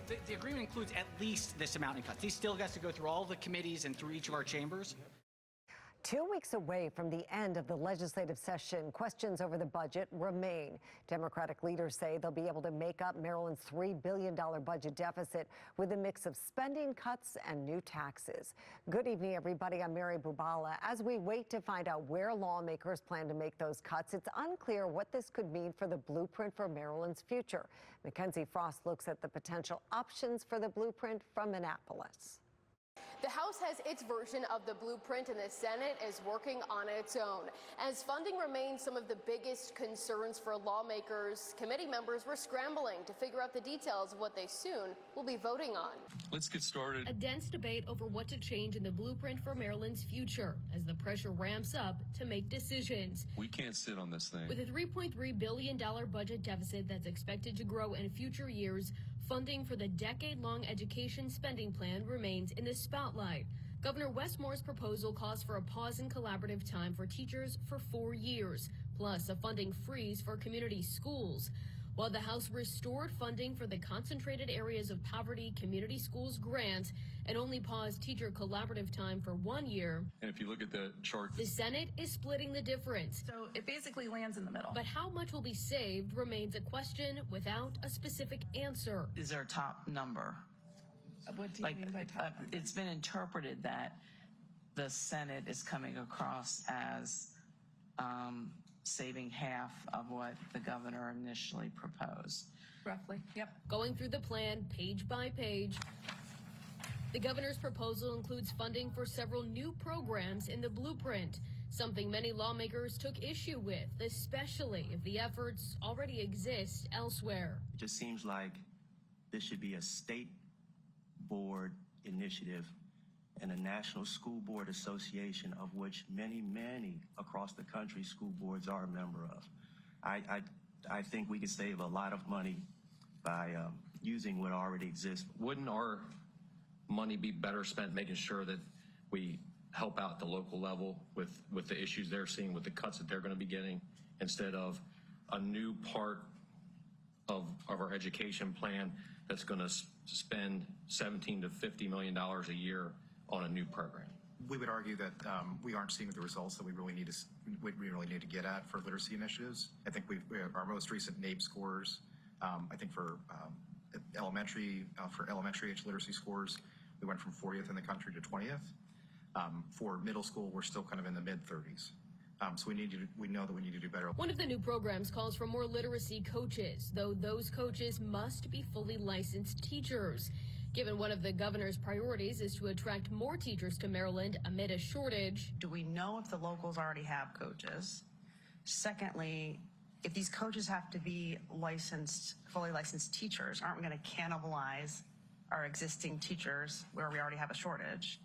The agreement includes at least this amount in cuts. He still has to go through all the committees and through each of our chambers. 2 weeks away from the end of the legislative session, questions over the budget remain. Democratic leaders say they'll be able to make up Maryland's $3 billion budget deficit with a mix of spending cuts and new taxes. Good evening, everybody. I'm Mary Bubala. As we wait to find out where lawmakers plan to make those cuts, it's unclear what this could mean for the blueprint for Maryland's future. Mackenzie Frost looks at the potential options for the blueprint from Annapolis. The House has its version of the blueprint and the Senate is working on its own. As funding remains some of the biggest concerns for lawmakers, committee members were scrambling to figure out the details of what they soon will be voting on. Let's get started. A dense debate over what to change in the blueprint for Maryland's future as the pressure ramps up to make decisions. We can't sit on this thing. With a $3.3 billion budget deficit that's expected to grow in future years, funding for the decade-long education spending plan remains in the spotlight. Governor Wes Moore's proposal calls for a pause in collaborative time for teachers for 4 years, plus a funding freeze for community schools. While the House restored funding for the Concentrated Areas of Poverty Community Schools grant and only paused teacher collaborative time for 1 year. And if you look at the chart, the Senate is splitting the difference. So it basically lands in the middle. But how much will be saved remains a question without a specific answer. Is there a top number? What do you mean by top? It's been interpreted that the Senate is coming across as saving half of what the governor initially proposed. Roughly, yep. Going through the plan page by page, the governor's proposal includes funding for several new programs in the blueprint, something many lawmakers took issue with, especially if the efforts already exist elsewhere. It just seems like this should be a state board initiative and a National School Board Association, of which many across the country school boards are a member of. I think we could save a lot of money by using what already exists. Wouldn't our money be better spent making sure that we help out at the local level with the issues they're seeing, with the cuts that they're going to be getting, instead of a new part of our education plan that's going to spend $17 to $50 million a year on a new program? We would argue that we aren't seeing the results that we really need to get at for literacy initiatives. I think we have our most recent NAEP scores. I think for elementary age literacy scores, we went from 40th in the country to 20th. For middle school, we're still kind of in the mid-30s. So we know that we need to do better. One of the new programs calls for more literacy coaches, though those coaches must be fully licensed teachers. Given one of the governor's priorities is to attract more teachers to Maryland amid a shortage. Do we know if the locals already have coaches? Secondly, if these coaches have to be licensed, fully licensed teachers, aren't we going to cannibalize our existing teachers where we already have a shortage?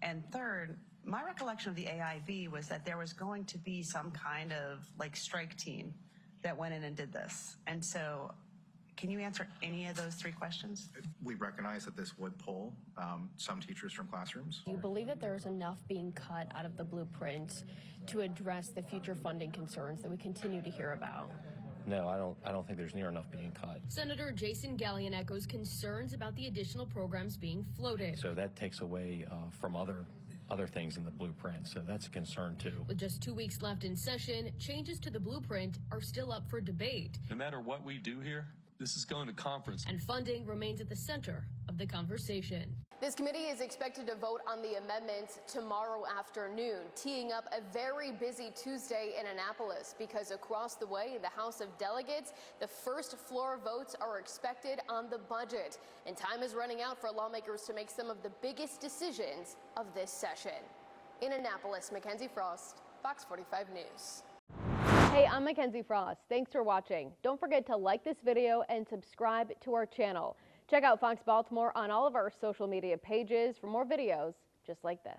And third, my recollection of the AIB was that there was going to be some kind of like strike team that went in and did this. And so can you answer any of those three questions? We recognize that this would pull some teachers from classrooms. Do you believe that there's enough being cut out of the blueprint to address the future funding concerns that we continue to hear about? No, I don't think there's near enough being cut. Senator Jason Gallion echoes concerns about the additional programs being floated. So that takes away from other things in the blueprint, so that's a concern too. With just 2 weeks left in session, changes to the blueprint are still up for debate. no matter what we do here, this is going to conference. And funding remains at the center of the conversation. This committee is expected to vote on the amendments tomorrow afternoon, teeing up a very busy Tuesday in Annapolis because across the way in the House of Delegates, the first floor votes are expected on the budget. And time is running out for lawmakers to make some of the biggest decisions of this session. In Annapolis, Mackenzie Frost, Fox 45 News. Hey, I'm Mackenzie Frost. Thanks for watching. Don't forget to like this video and subscribe to our channel. Check out Fox Baltimore on all of our social media pages for more videos just like this.